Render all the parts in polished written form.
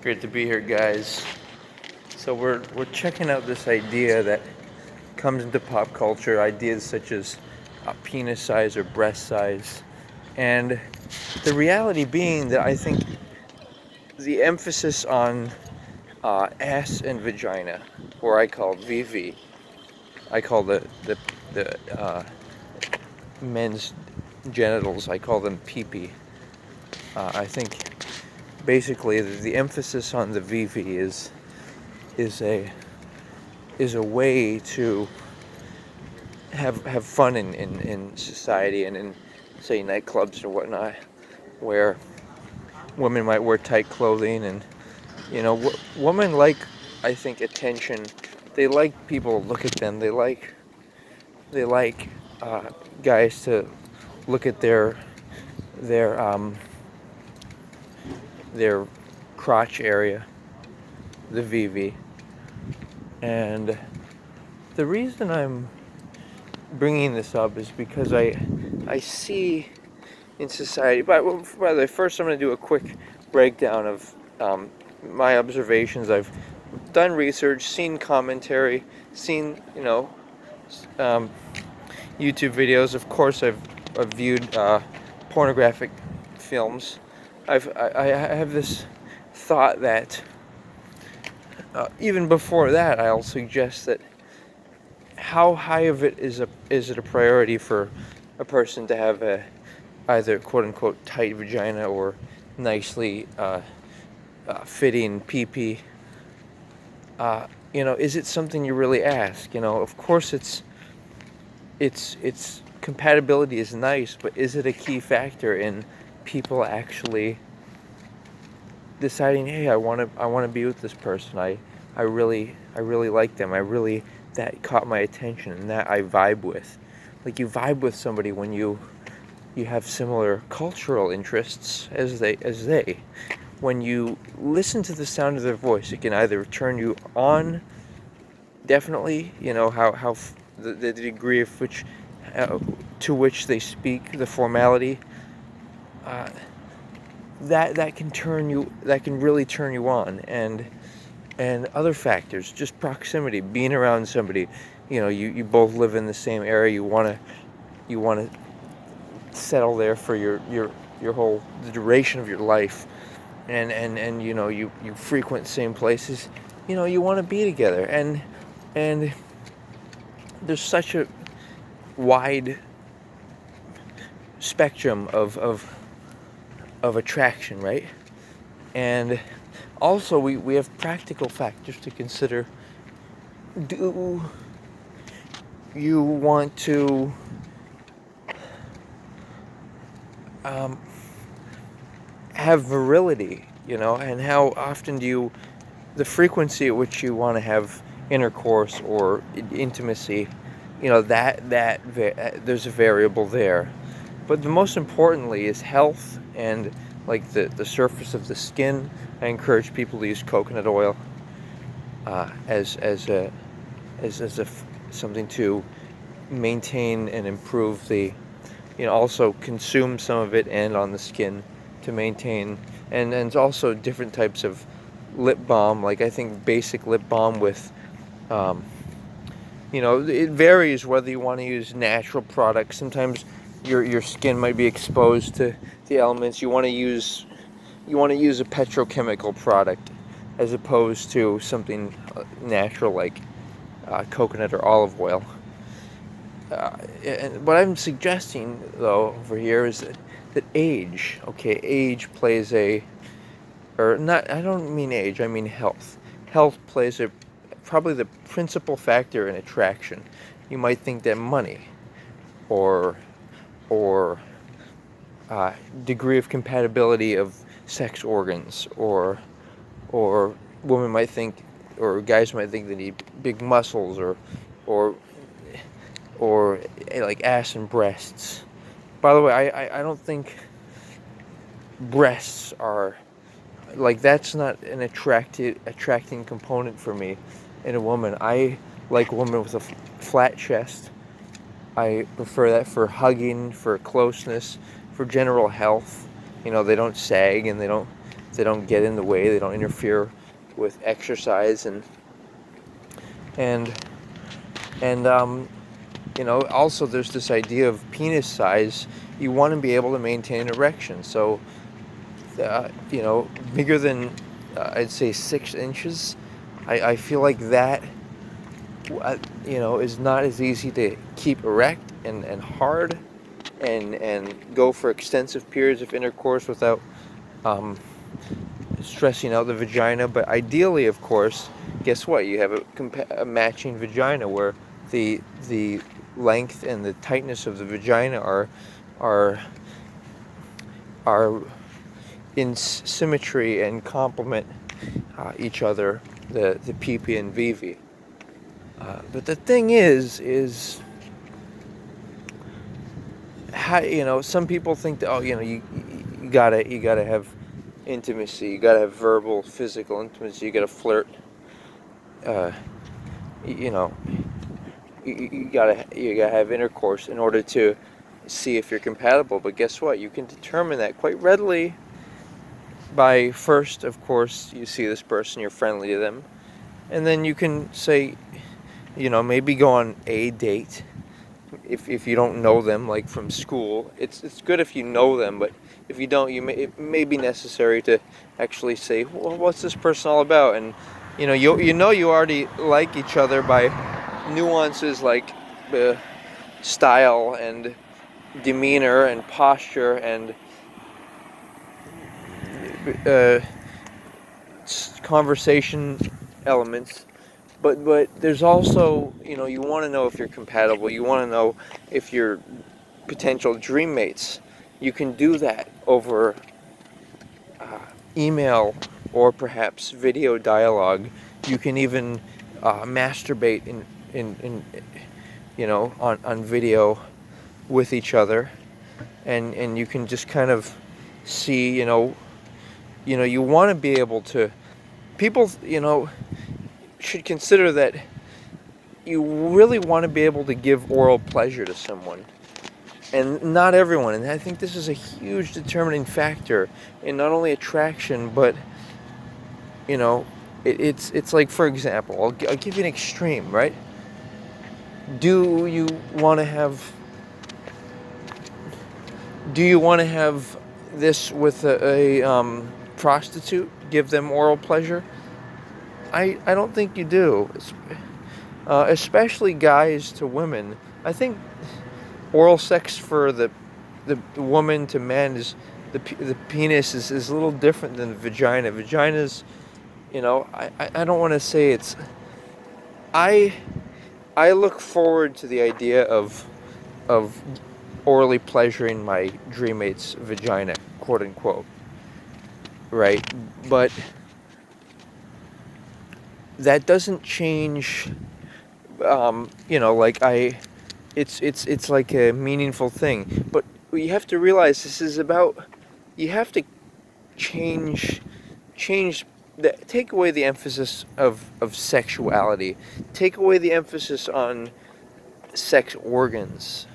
Great to be here, guys. So we're checking out this idea that comes into pop culture, ideas such as penis size or breast size, and the reality being that I think the emphasis on ass and vagina, or I call VV, I call the men's genitals, I call them pee-pee. I think basically the emphasis on the VV is a is a way to have fun in society and in, say, nightclubs or whatnot, where women might wear tight clothing, and women like, I think, attention. They like people to look at them. They like guys to look at their um their crotch area, the VV. And the reason I'm bringing this up is because I see in society. By the way, first I'm going to do a quick breakdown of my observations. I've done research, seen commentary, seen um, YouTube videos. Of course, I've viewed pornographic films. I have this thought that even before that, I'll suggest that how high of it is it a priority for a person to have a either quote unquote tight vagina or nicely fitting pee-pee. Is it something you really ask? Of course it's compatibility is nice, but is it a key factor in people actually deciding, hey, I want to be with this person. I really like them. That caught my attention and that I vibe with. Like, you vibe with somebody when you have similar cultural interests as they. When you listen to the sound of their voice, it can either turn you on, definitely, the degree of which to which they speak, the formality, uh, that can really turn you on, and other factors, just proximity, being around somebody, you both live in the same area, you want to settle there for your whole the duration of your life, and you frequent same places, you want to be together, and there's such a wide spectrum of attraction, right? And also we have practical factors to consider. Do you want to have virility, and how often the frequency at which you want to have intercourse or intimacy, there's a variable there. But the most importantly is health and, like, the surface of the skin. I encourage people to use coconut oil as something to maintain and improve also consume some of it and on the skin to maintain, and also different types of lip balm. Like, I think basic lip balm with it varies whether you want to use natural products. Sometimes your skin might be exposed to the elements. You want to use a petrochemical product as opposed to something natural like coconut or olive oil. And what I'm suggesting, though, over here is that age plays or not. I don't mean age. I mean health. Health plays probably the principal factor in attraction. You might think that money, or degree of compatibility of sex organs, or women might think, or guys might think they need big muscles, or like ass and breasts. By the way, I don't think breasts are, like, that's not an attracting component for me in a woman. I like a woman with a flat chest. I prefer that for hugging, for closeness, for general health. They don't sag, and They don't get in the way. They don't interfere with exercise, and also there's this idea of penis size. You want to be able to maintain an erection. So, bigger than I'd say 6 inches. I feel like that, is not as easy to keep erect and hard, and go for extensive periods of intercourse without um, stressing out the vagina. But ideally, of course, guess what? You have a matching vagina where the length and the tightness of the vagina are are in symmetry and complement each other, the PP and VV. But the thing is how, some people think that, you gotta have intimacy, you gotta have verbal, physical intimacy, you gotta flirt, uh, you know, you gotta have intercourse in order to see if you're compatible. But guess what? You can determine that quite readily by, first, of course, you see this person, you're friendly to them, and then you can say, maybe go on a date. If you don't know them, like from school, it's good if you know them, but if you don't, it may be necessary to actually say, well, what's this person all about? And you already like each other by nuances like style and demeanor and posture and uh, conversation elements. But there's also, you want to know if you're compatible. You want to know if you're potential dream mates. You can do that over email or perhaps video dialogue. You can even masturbate on video with each other, and you can just kind of see, you want to be able to. People, should consider that you really want to be able to give oral pleasure to someone. And not everyone. And I think this is a huge determining factor in not only attraction, but, it's like, for example, I'll give you an extreme, right? Do you want to have this with a prostitute? Give them oral pleasure? I don't think you do. Especially guys to women. I think oral sex for the woman to men is the penis is a little different than the vagina. Vagina's, I don't want to say it's. I look forward to the idea of orally pleasuring my dream mate's vagina, quote unquote. Right, but that doesn't change. It's like a meaningful thing. But you have to realize this is about. You have to change take away the emphasis of sexuality. Take away the emphasis on sex organs.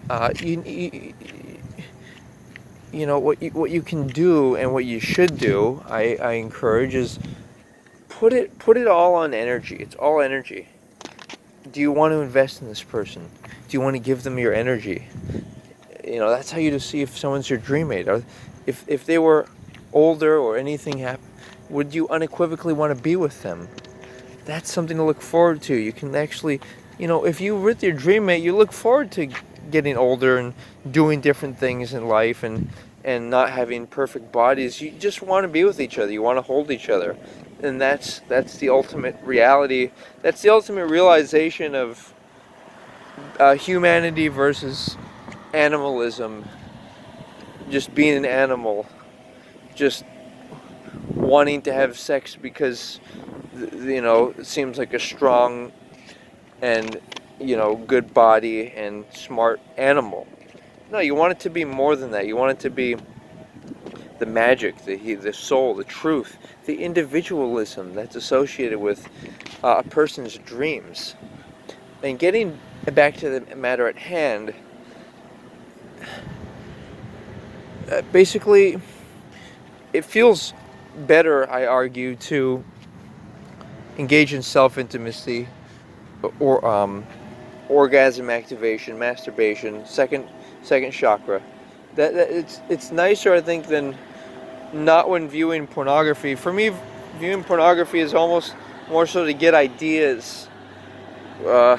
What you can do and what you should do, I encourage, is put it all on energy. It's all energy. Do you want to invest in this person? Do you want to give them your energy? That's how you just see if someone's your dream mate. Or if they were older or anything happened, would you unequivocally want to be with them? That's something to look forward to. You can actually, if you're with your dream mate, you look forward to getting older and doing different things in life, and not having perfect bodies. You just want to be with each other. You want to hold each other. And that's the ultimate reality. That's the ultimate realization of humanity versus animalism. Just being an animal. Just wanting to have sex because, it seems like a strong and, good body and smart animal. No, you want it to be more than that. You want it to be the magic, the soul, the truth, the individualism that's associated with a person's dreams. And getting back to the matter at hand, basically, it feels better, I argue, to engage in self-intimacy or orgasm activation, masturbation, second chakra. That it's nicer, I think, than not when viewing pornography. For me, viewing pornography is almost more so to get ideas uh,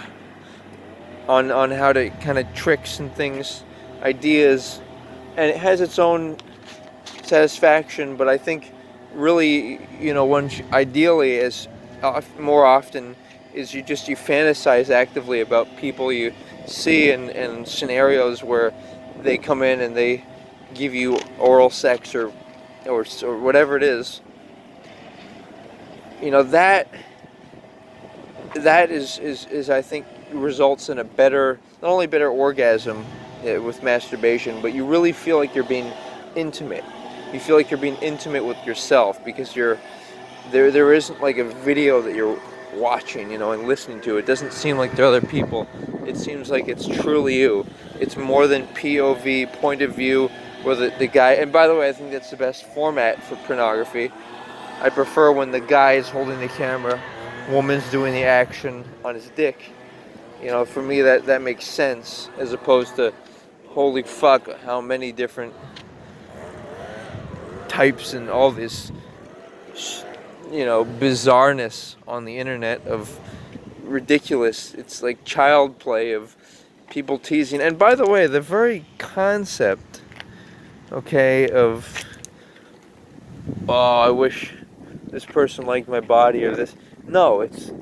on how to kind of tricks and things, ideas, and it has its own satisfaction. But I think really, one ideally is more often is you fantasize actively about people you see in scenarios where they come in and they give you oral sex or whatever it is. That is I think results in a better, not only better orgasm with masturbation, but you really feel like you're being intimate. You feel like you're being intimate with yourself because there isn't like a video that you're watching, and listening to. It doesn't seem like there are other people. It seems like it's truly you. It's more than POV, point of view, where the guy, and by the way, I think that's the best format for pornography. I prefer when the guy is holding the camera, woman's doing the action on his dick. For me that makes sense, as opposed to, holy fuck, how many different types and all this bizarreness on the internet of ridiculous. It's like child play of people teasing. And by the way, the very concept, okay, of, oh, I wish this person liked my body, or this. No, it's,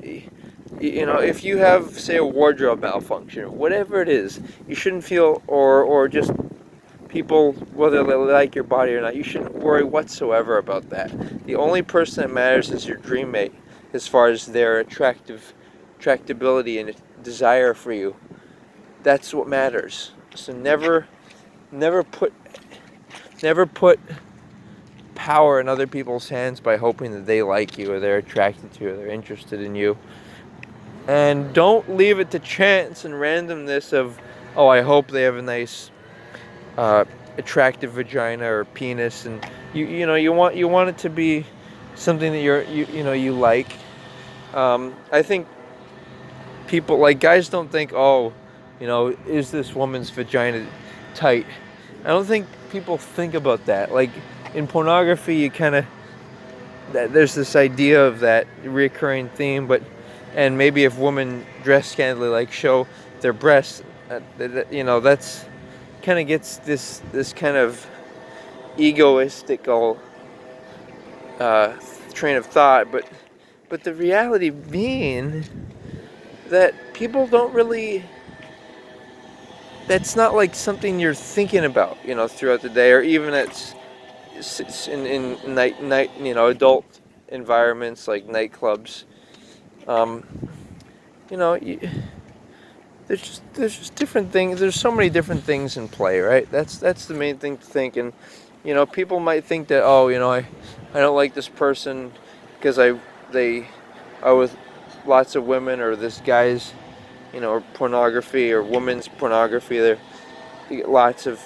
if you have, say, a wardrobe malfunction, or whatever it is, you shouldn't feel, or just people, whether they like your body or not, you shouldn't worry whatsoever about that. The only person that matters is your dream mate, as far as their attractability and desire for you. That's what matters. So never put power in other people's hands by hoping that they like you, or they're attracted to you, or they're interested in you. And don't leave it to chance and randomness of, oh, I hope they have a nice attractive vagina or penis, and you want it to be something that you like. I think people, like, guys don't think, oh, is this woman's vagina tight? I don't think people think about that. Like in pornography, you kind of, there's this idea of that recurring theme, and maybe if women dress scantily, like show their breasts, that's kind of gets this kind of egoistical train of thought, but the reality being that people don't really, that's not like something you're thinking about, throughout the day, or even in night adult environments like nightclubs. There's just different things. There's so many different things in play, right? That's the main thing to think. And people might think that, oh, I don't like this person because they are with lots of women, or this guy's or pornography, or women's pornography. You get lots of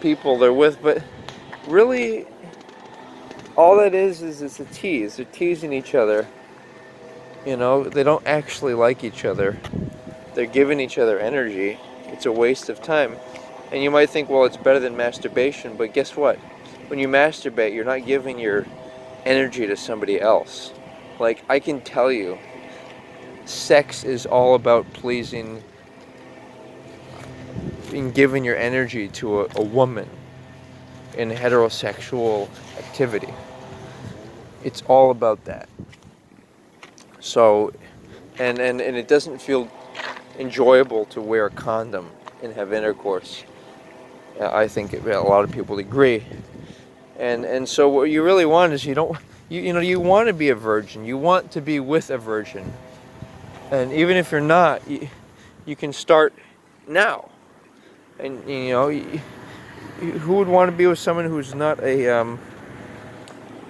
people they're with, but really, all that is it's a tease. They're teasing each other. They don't actually like each other. They're giving each other energy. It's a waste of time. And you might think, well, it's better than masturbation, but guess what? When you masturbate, you're not giving your energy to somebody else. Like, I can tell you, sex is all about pleasing and giving your energy to a woman in heterosexual activity. It's all about that. So, and it doesn't feel enjoyable to wear a condom and have intercourse. I think a lot of people agree. And so what you really want is, you want to be a virgin. You want to be with a virgin. And even if you're not, you can start now. And who would want to be with someone who's not a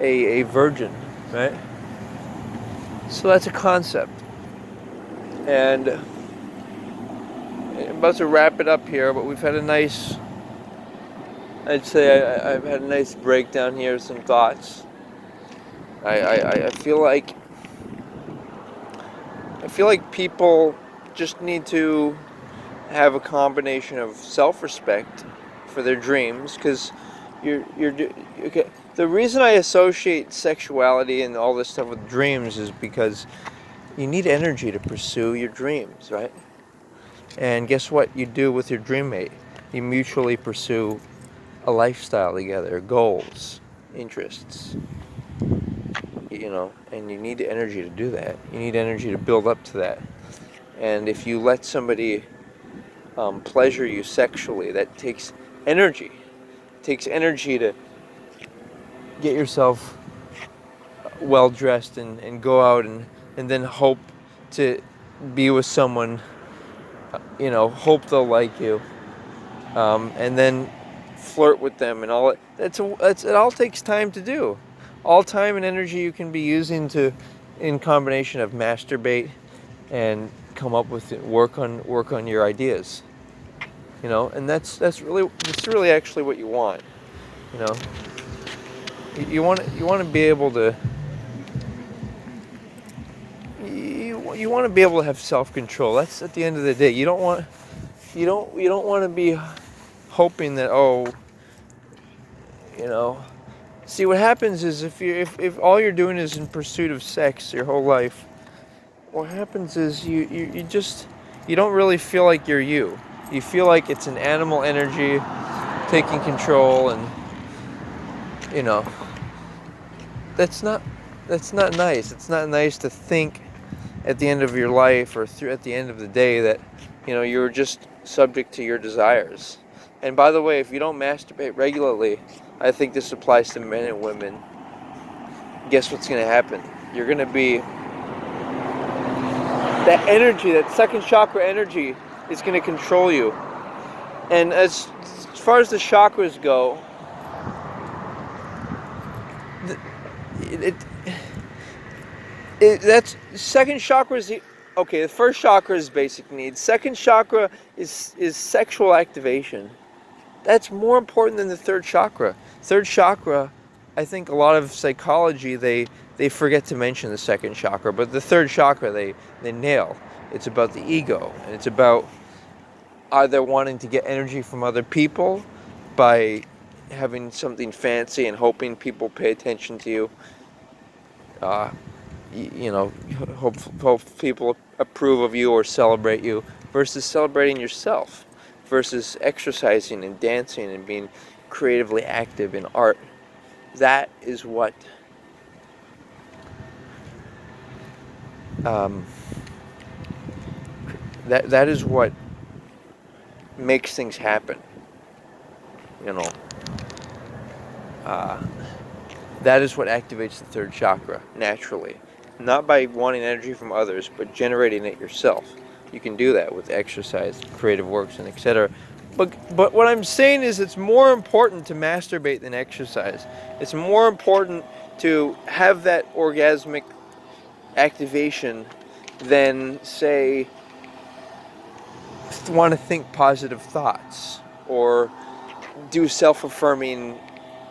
virgin, right? So that's a concept. And I'm about to wrap it up here, but we've had a nice I'd say I've had a nice breakdown here, some thoughts. I feel like people just need to have a combination of self-respect for their dreams, because okay. The reason I associate sexuality and all this stuff with dreams is because you need energy to pursue your dreams, right? And guess what you do with your dream mate? You mutually pursue a lifestyle together, goals, interests, and you need energy to do that. You need energy to build up to that. And if you let somebody pleasure you sexually, that takes energy. It takes energy to get yourself well dressed and go out and then hope to be with someone, hope they'll like you, and then flirt with them and all. It all takes time to do. All time and energy you can be using to, in combination of masturbate and come up with work on your ideas. And that's really actually what you want. You know, you want to be able to. You want to be able to have self-control. That's at the end of the day. You don't want to be hoping that, See, what happens is if all you're doing is in pursuit of sex your whole life, what happens is you don't really feel like you're you. You feel like it's an animal energy taking control, and that's not nice. It's not nice to think at the end of your life or at the end of the day that you're just subject to your desires. And by the way, if you don't masturbate regularly, I think this applies to men and women. Guess what's going to happen? You're going to be that energy, that second chakra energy, is going to control you. And as far as the chakras go, that's second chakra is the first chakra is basic needs. Second chakra is sexual activation. That's more important than the third chakra. Third chakra, I think a lot of psychology they forget to mention the second chakra, but the third chakra they nail. It's about the ego, and it's about either wanting to get energy from other people by having something fancy and hoping people pay attention to you. Hope people approve of you or celebrate you, versus celebrating yourself, versus exercising and dancing and being creatively active in art. That is what that is what makes things happen. That is what activates the third chakra naturally, not by wanting energy from others, but generating it yourself. You can do that with exercise, creative works, and etc. But what I'm saying is, it's more important to masturbate than exercise. It's more important to have that orgasmic activation than, say, want to think positive thoughts or do self-affirming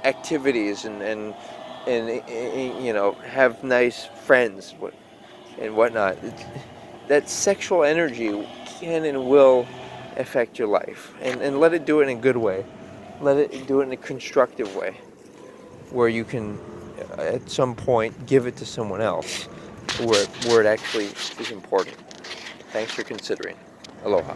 activities and have nice friends and whatnot. That sexual energy can and will affect your life, and let it do it in a good way. Let it do it in a constructive way, where you can at some point give it to someone else, where it actually is important. Thanks for considering. Aloha.